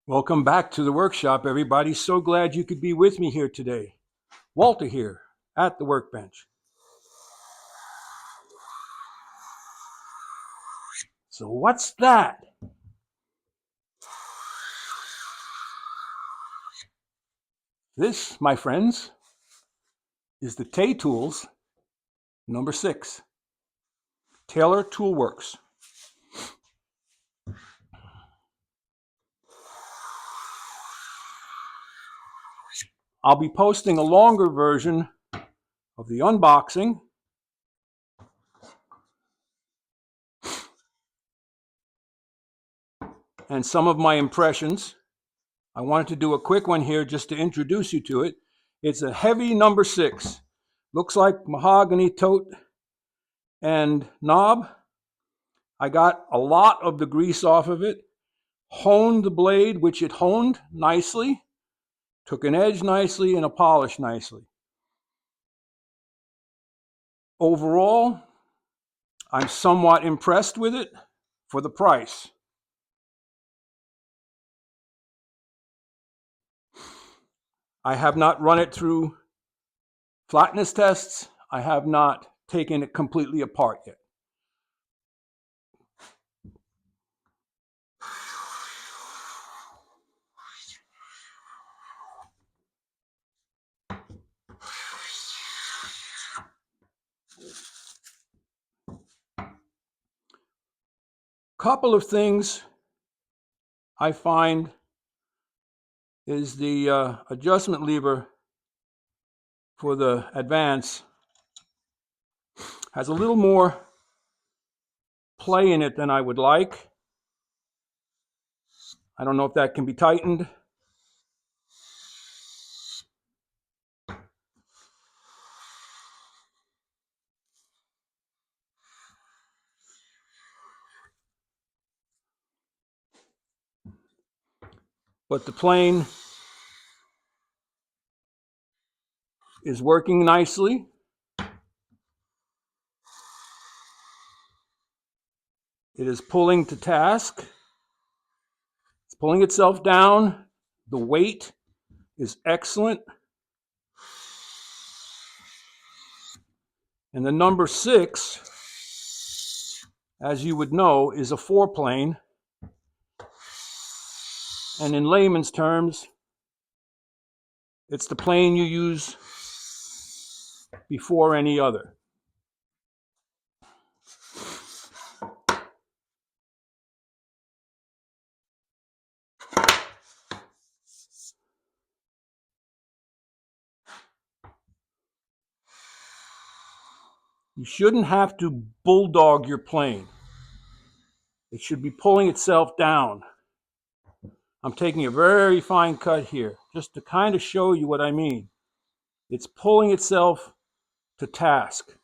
Welcome back to the workshop, everybody. So glad you could be with me here today. Walter here at the workbench. So what's that? This, my friends, is the Tay Tools number 6. Taylor Toolworks. I'll be posting a longer version of the unboxing and some of my impressions. I wanted to do a quick one here just to introduce you to it. It's a heavy number 6. Looks like mahogany tote and knob. I got a lot of the grease off of it, honed the blade, which it honed nicely, took an edge nicely and a polish nicely. Overall, I'm somewhat impressed with it for the price. I have not run it through flatness tests. I have not taken it completely apart yet. Couple of things I find is the adjustment lever for the advance has a little more play in it than I would like. I don't know if that can be tightened. But the plane is working nicely. It is pulling to task. It's pulling itself down. The weight is excellent. And the number 6, as you would know, is a Fore Plane. And in layman's terms, it's the plane you use before any other. You shouldn't have to bulldog your plane. It should be pulling itself down. I'm taking a very fine cut here, just to kind of show you what I mean. It's pulling itself to task.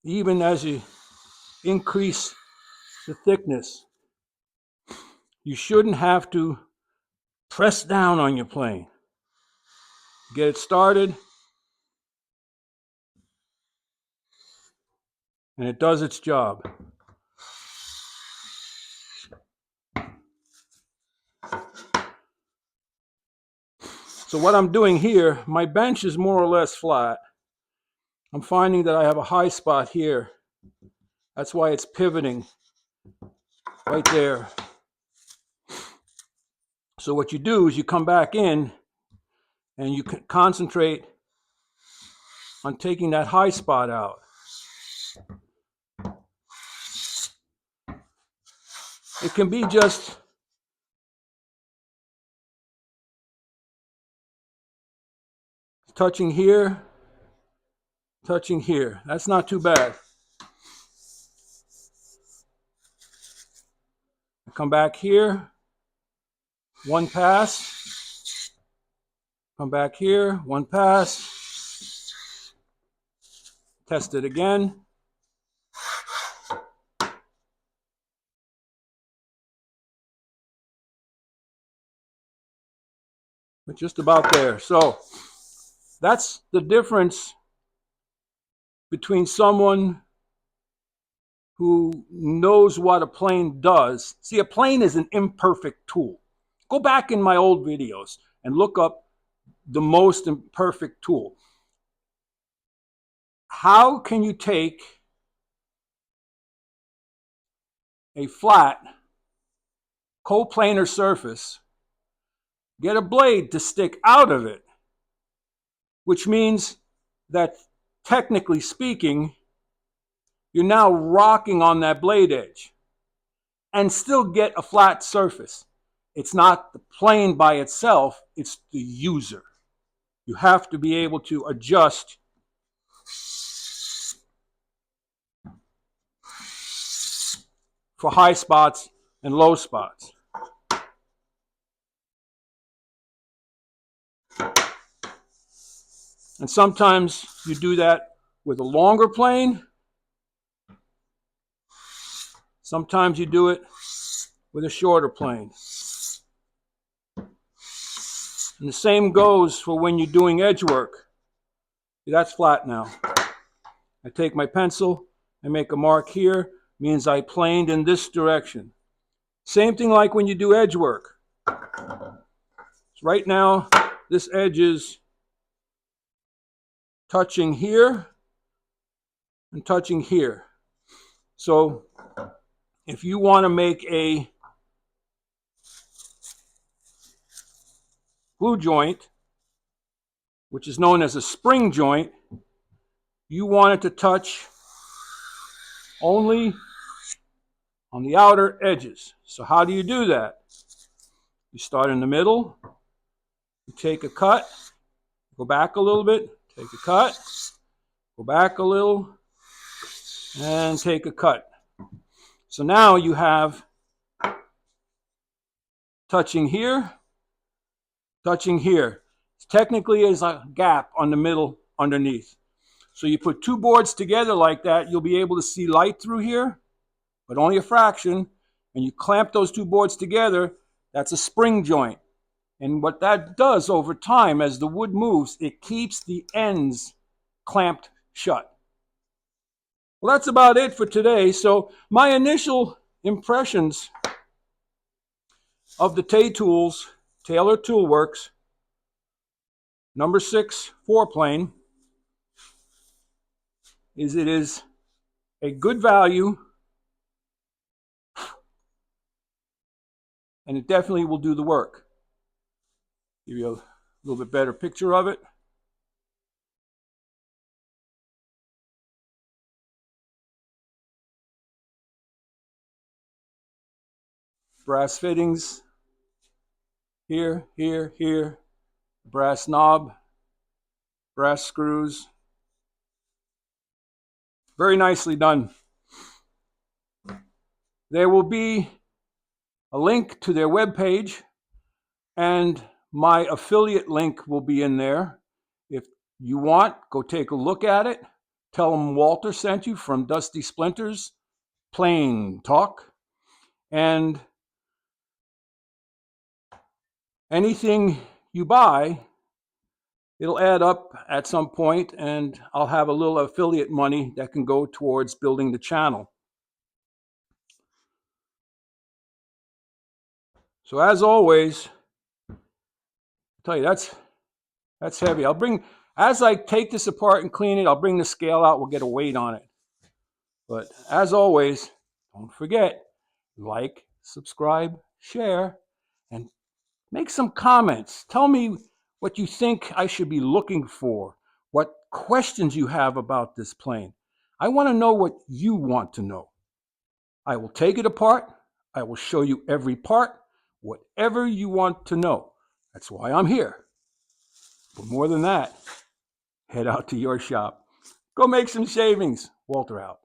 Even as you increase the thickness, you shouldn't have to press down on your plane. Get it started, and it does its job. So what I'm doing here, my bench is more or less flat. I'm finding that I have a high spot here. That's why it's pivoting right there. So what you do is you come back in and you concentrate on taking that high spot out. It can be just touching here, touching here. That's not too bad. Come back here, one pass. Come back here, one pass. Test it again. But just about there. So that's the difference between someone who knows what a plane does. See, a plane is an imperfect tool. Go back in my old videos and look up the most imperfect tool. How can you take a flat coplanar surface, get a blade to stick out of it, which means that technically speaking, you're now rocking on that blade edge, and still get a flat surface? It's not the plane by itself, it's the user. You have to be able to adjust for high spots and low spots. And sometimes you do that with a longer plane. Sometimes you do it with a shorter plane. And the same goes for when you're doing edge work. That's flat now. I take my pencil, I make a mark here, means I planed in this direction. Same thing like when you do edge work. So right now, this edge is touching here and touching here. So if you want to make a glue joint, which is known as a spring joint, you want it to touch only on the outer edges. So how do you do that? You start in the middle, you take a cut, go back a little bit, take a cut, go back a little, and take a cut. So now you have touching here, touching here. Technically is a gap on the middle underneath. So you put two boards together like that, you'll be able to see light through here, but only a fraction, and you clamp those two boards together, that's a spring joint. And what that does over time, as the wood moves, it keeps the ends clamped shut. Well, that's about it for today. So my initial impressions of the Tay Tools, Taylor Toolworks, number 6 Fore Plane, is it is a good value, and it definitely will do the work. Give you a little bit better picture of it. Brass fittings, here, here, here, brass knob, brass screws. Very nicely done. There will be a link to their webpage, and my affiliate link will be in there. If you want, go take a look at it. Tell them Walter sent you from Dusty Splinters Plane Talk. And anything you buy, it'll add up at some point, and I'll have a little affiliate money that can go towards building the channel. So as always, I'll tell you, that's heavy. As I take this apart and clean it, I'll bring the scale out, we'll get a weight on it. But as always, don't forget, like, subscribe, share, and make some comments. Tell me what you think I should be looking for, what questions you have about this plane. I want to know what you want to know. I will take it apart. I will show you every part, whatever you want to know. That's why I'm here. But more than that, head out to your shop. Go make some shavings. Walter out.